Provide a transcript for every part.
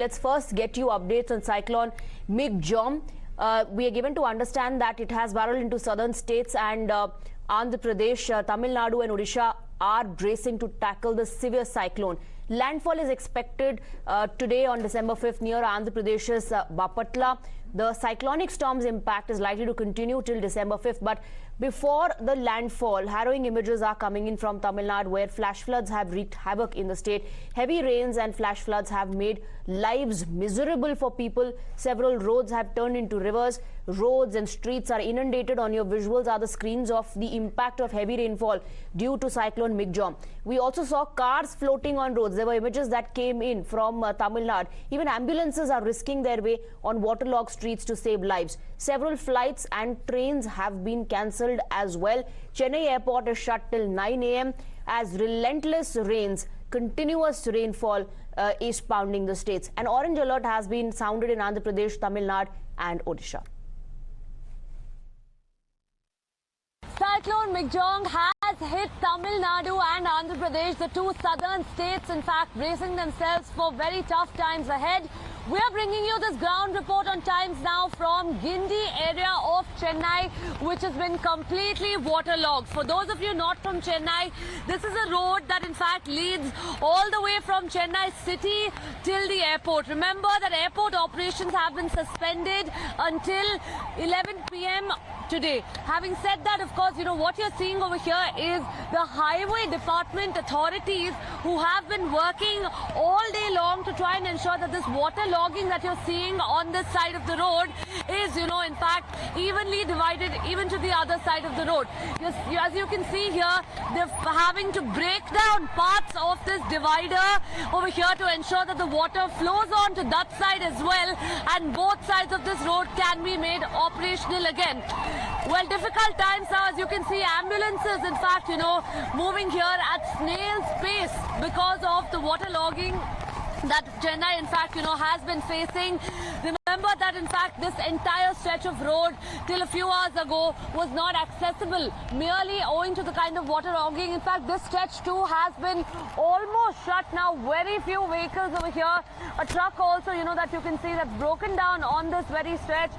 Let's first get you updates on Cyclone Michaung. We are given to understand that it has barreled into southern states and Andhra Pradesh, Tamil Nadu and Odisha are bracing to tackle the severe cyclone. Landfall is expected today on December 5th near Andhra Pradesh's Bapatla. The cyclonic storm's impact is likely to continue till December 5th. But before the landfall, harrowing images are coming in from Tamil Nadu where flash floods have wreaked havoc in the state. Heavy rains and flash floods have made lives miserable for people. Several roads have turned into rivers. Roads and streets are inundated. On your visuals are the screens of the impact of heavy rainfall due to Cyclone Michaung. We also saw cars floating on roads. There were images that came in from Tamil Nadu. Even ambulances are risking their way on waterlogged streets to save lives. Several flights and trains have been cancelled as well. Chennai airport is shut till 9 a.m. as relentless rains, continuous rainfall is pounding the states. An orange alert has been sounded in Andhra Pradesh, Tamil Nadu and Odisha. Cyclone Michaung has hit Tamil Nadu and Andhra Pradesh, the two southern states, in fact, bracing themselves for very tough times ahead. We are bringing you this ground report on times now from Guindy area of Chennai, which has been completely waterlogged. For those of you not from Chennai, this is a road that in fact leads all the way from Chennai city till the airport. Remember that airport operations have been suspended until 11 p.m. today. Having said that, of course, you know, what you're seeing over here is the highway department authorities who have been working all day long to try and ensure that this waterlogging that you're seeing on this side of the road is, you know, in fact, evenly divided even to the other side of the road. As you can see here, they're having to break down parts of this divider over here to ensure that the water flows on to that side as well, and both sides of this road can be made operational again. Well, difficult times now, as you can see, ambulances, in fact, you know, moving here at snail's pace because of the waterlogging that Chennai, in fact, you know, has been facing. Remember that, in fact, this entire stretch of road till a few hours ago was not accessible, merely owing to the kind of waterlogging. In fact, this stretch too has been almost shut now. Very few vehicles over here. A truck also, you know, that you can see that's broken down on this very stretch.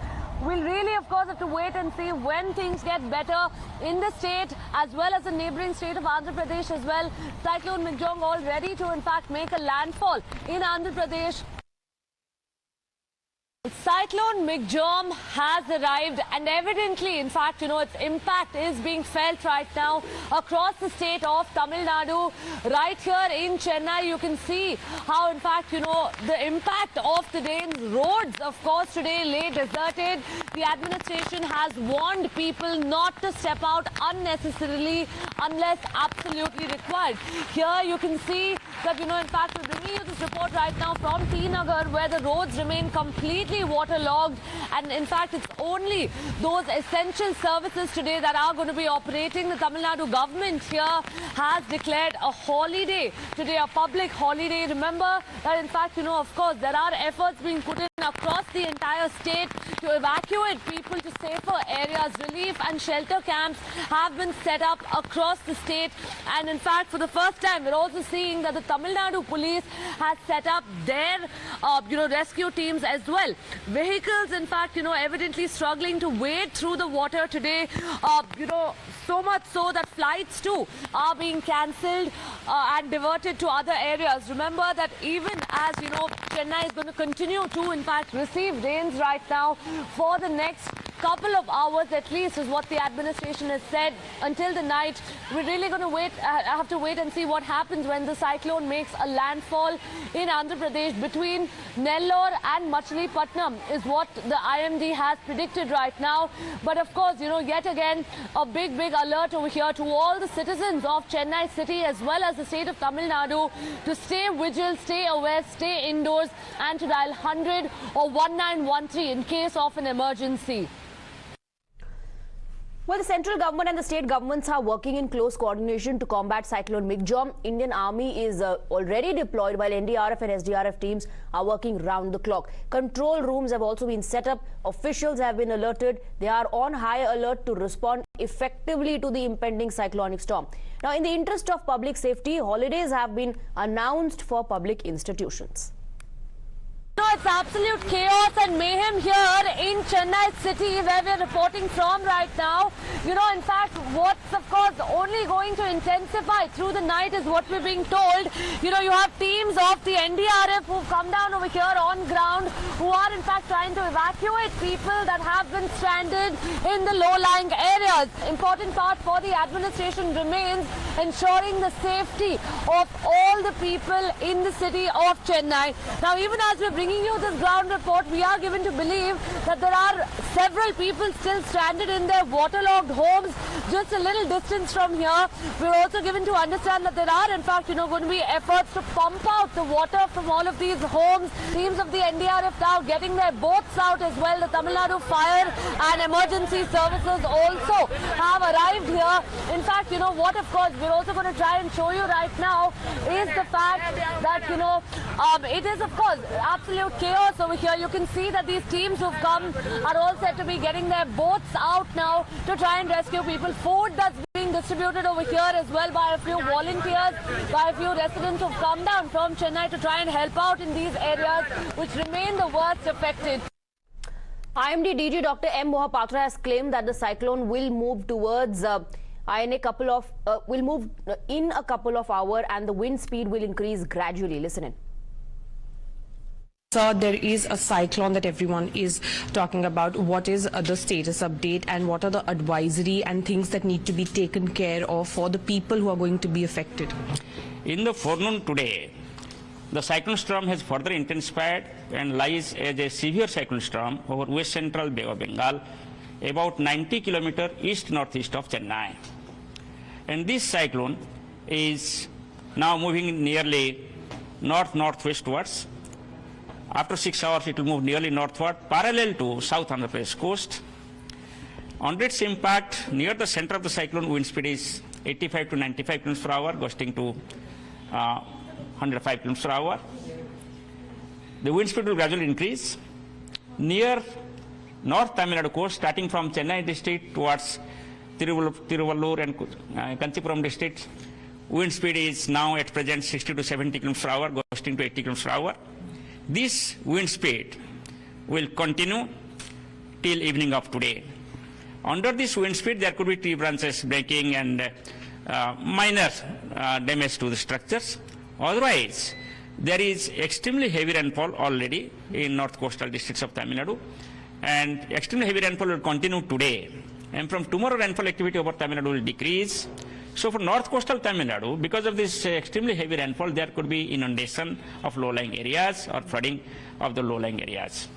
We'll really, of course, have to wait and see when things get better in the state as well as the neighbouring state of Andhra Pradesh as well. Cyclone Michaung all ready to, in fact, make a landfall in Andhra Pradesh. Cyclone Michaung has arrived and evidently, in fact, you know, its impact is being felt right now across the state of Tamil Nadu. Right here in Chennai, you can see how, in fact, you know, the impact of the rains. Roads, of course, today lay deserted. The administration has warned people not to step out unnecessarily unless absolutely required. Here you can see that, you know, in fact, we're bringing you this report right now from T Nagar where the roads remain completely waterlogged, and in fact it's only those essential services today that are going to be operating. The Tamil Nadu government here has declared a holiday today, a public holiday. Remember that, in fact, you know, of course, there are efforts being put in across the entire state to evacuate people to safer areas. Relief and shelter camps have been set up across the state, and in fact, for the first time, we're also seeing that the Tamil Nadu police has set up their rescue teams as well. Vehicles, in fact, you know, evidently struggling to wade through the water today, so much so that flights too are being cancelled and diverted to other areas. Remember that even as, you know, Chennai is going to continue to, in fact, receive rains right now for the next couple of hours at least, is what the administration has said, until the night. We're really going to have to wait and see what happens when the cyclone makes a landfall in Andhra Pradesh. Between Nellore and Machilipatnam is what the IMD has predicted right now. But of course, you know, yet again, a big alert over here to all the citizens of Chennai city as well as the state of Tamil Nadu to stay vigilant, stay aware, stay indoors, and to dial 100 or 1913 in case of an emergency. Well, the central government and the state governments are working in close coordination to combat Cyclone Michaung. Indian Army is already deployed while NDRF and SDRF teams are working round the clock. Control rooms have also been set up. Officials have been alerted. They are on high alert to respond effectively to the impending cyclonic storm. Now, in the interest of public safety, holidays have been announced for public institutions. No, it's absolute chaos and mayhem here in Chennai city where we're reporting from right now. You know, in fact, what's of course only going to intensify through the night is what we're being told. You know, you have teams of the NDRF who've come down over here on ground who are in fact trying to evacuate people that have been stranded in the low-lying areas. Important part for the administration remains ensuring the safety of all the people in the city of Chennai. Now, even as we're bringing you this ground report, we are given to believe that there are several people still stranded in their waterlogged homes just a little distance from here. We're also given to understand that there are in fact, going to be efforts to pump out the water from all of these homes. Teams of the NDRF now getting their boats out as well. The Tamil Nadu Fire and Emergency Services also have arrived here. In fact, what of course we're also going to try and show you right now is the fact that, it is of course absolute chaos over here. You can see that these teams who've come are all said to be getting their boats out now to try and rescue people. Food that's being distributed over here as well by a few volunteers, by a few residents who've come down from Chennai to try and help out in these areas which remain the worst affected. IMD DG Dr. M. Mohapatra has claimed that the cyclone will move towards in a couple of hours and the wind speed will increase gradually. Listen in. So there is a cyclone that everyone is talking about. What is the status update and what are the advisory and things that need to be taken care of for the people who are going to be affected? In the forenoon today, the cyclone storm has further intensified and lies as a severe cyclone storm over west central Bay of Bengal, about 90 kilometers east-northeast of Chennai. And this cyclone is now moving nearly north-northwestwards. After 6 hours, it will move nearly northward, parallel to South Andhra Pradesh coast. Under its impact, near the center of the cyclone, wind speed is 85 to 95 km per hour, gusting to 105 km per hour. The wind speed will gradually increase. Near North Tamil Nadu coast, starting from Chennai district towards Tiruvallur and Kanchipuram district, wind speed is now at present 60 to 70 km per hour, gusting to 80 km per hour. This wind speed will continue till evening of today. Under this wind speed, there could be tree branches breaking and minor damage to the structures. Otherwise, there is extremely heavy rainfall already in north coastal districts of Tamil Nadu, and extremely heavy rainfall will continue today. And from tomorrow, rainfall activity over Tamil Nadu will decrease. So for north coastal Tamil Nadu, because of this extremely heavy rainfall, there could be inundation of low-lying areas or flooding of the low-lying areas.